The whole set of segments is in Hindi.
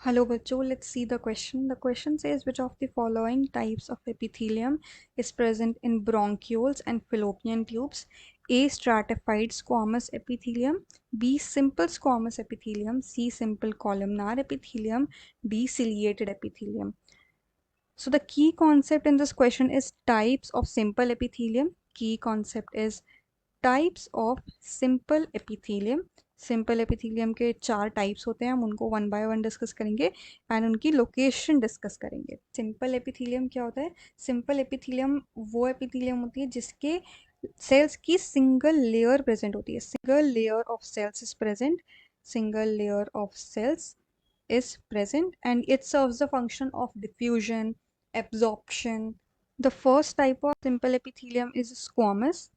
Hello बच्चों, let's see the question. The question says which of the following types of epithelium is present in bronchioles and fallopian tubes? A. Stratified squamous epithelium. B. Simple squamous epithelium. C. Simple columnar epithelium. D. Ciliated epithelium. So the key concept in this question is types of simple epithelium. Key concept is types of simple epithelium. Simple epithelium के 4 टाइप्स होते हैं, हम उनको वन बाय वन डिस्कस करेंगे एंड उनकी लोकेशन डिस्कस करेंगे. सिंपल एपिथेलियम क्या होता है? सिंपल एपिथेलियम वो एपिथेलियम होती है जिसके सेल्स की सिंगल लेयर प्रेजेंट होती है. Single layer of cells is present. Single layer of cells is present and it serves the function of diffusion, absorption. The first type of simple epithelium is squamous.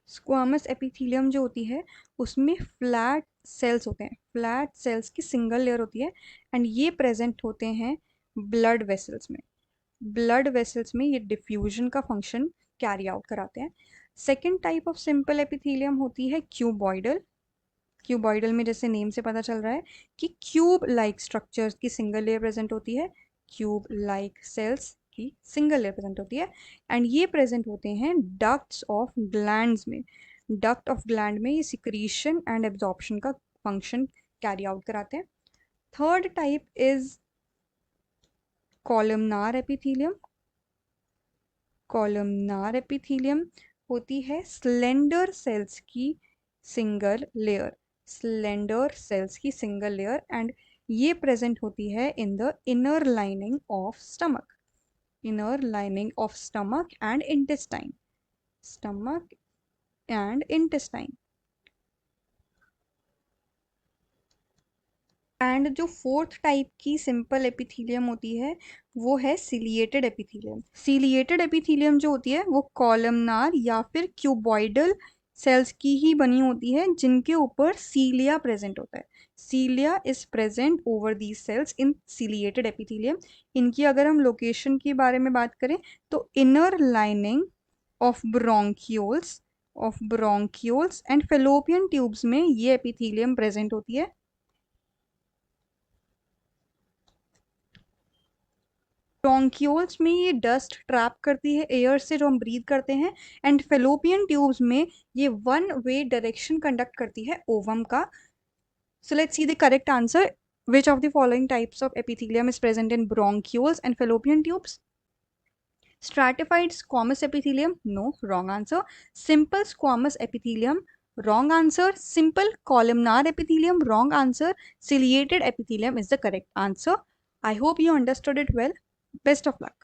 Squamous epithelium जो होती है उसमें फ्लैट सेल्स होते हैं. फ्लैट सेल्स की सिंगल लेयर होती है एंड ये प्रेजेंट होते हैं ब्लड वेसल्स में. ब्लड वेसल्स में ये डिफ्यूजन का फंक्शन कैरी आउट कराते हैं. Second type of simple epithelium होती है क्यूबॉइडल. क्यूबॉइडल में जैसे नेम से पता चल रहा है कि क्यूब लाइक स्ट्रक्चर्स की सिंगल लेयर प्रेजेंट होती है. क्यूब लाइक सेल्स की सिंगल लेयर प्रेजेंट होती है एंड ये प्रेजेंट होते हैं डक्ट्स ऑफ ग्लैंड्स में. डक्ट ऑफ ग्लैंड में ये सिक्रीशन एंड एब्जॉर्प्शन का फंक्शन कैरी आउट कराते हैं. Third type is columnar epithelium. Columnar epithelium होती है स्लेंडर सेल्स की सिंगल लेयर. स्लेंडर सेल्स की सिंगल लेयर एंड ये प्रेजेंट होती है in the inner lining of stomach. Inner lining of stomach and intestine. Stomach and intestine. And जो फोर्थ टाइप की सिंपल एपिथेलियम होती है वो है सिलिएटेड एपिथेलियम. सिलिएटेड एपिथेलियम जो होती है वो कॉलमनार या फिर क्यूबॉइडल सेल्स की ही बनी होती है जिनके ऊपर सीलिया प्रेजेंट होता है. Cilia is present over these cells in ciliated epithelium. इनकी अगर हम लोकेशन के बारे में बात करें तो inner lining of bronchioles and fallopian tubes में ये एपिथेलियम प्रेजेंट होती है. ब्रोंक्यूल्स में ये डस्ट ट्रैप करती है एयर से जो हम ब्रीथ करते हैं एंड फेलोपियन ट्यूब्स में ये वन वे डायरेक्शन कंडक्ट करती है ओवम का. So let's see the correct answer. Which of the following types of epithelium is present in bronchioles and fallopian tubes? Stratified squamous epithelium? No, wrong answer. Simple squamous epithelium? Wrong answer. Simple columnar epithelium? Wrong answer. Ciliated epithelium is the correct answer. I hope you understood it well. Best of luck.